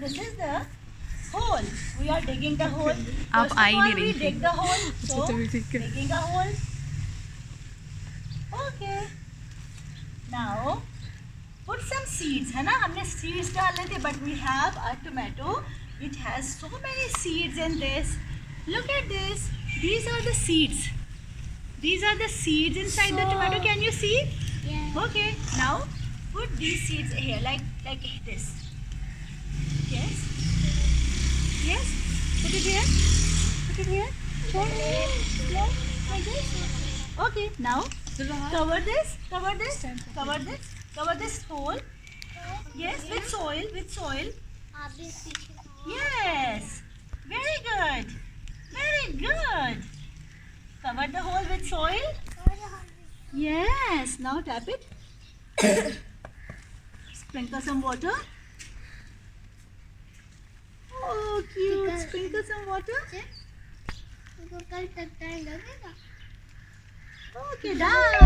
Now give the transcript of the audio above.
this is the hole. We are digging the hole. आप First uh of he all, नहीं we रही dig the hole. So, ठीक है digging a hole. Okay. Now, put some seeds. है ना? हमने seeds डालने थे, but we have a tomato which has so many seeds in this. Look at this. These are the seeds. These are the seeds inside the tomato. Can you see? Yeah. Okay. Now, put these seeds here, like this. Yes. Yes. Put it here. Put it here. Yeah, like this. Okay. Now, cover this. Cover this. Cover this. Cover this hole. Yes, with soil. With soil. आप भी सीखो। Yes. Very good. Very good. Cover the hole with soil. Yes. Now tap it. Sprinkle some water. Oh, cute. Sprinkle some water. उनको कल तक time लगेगा। Okay, done.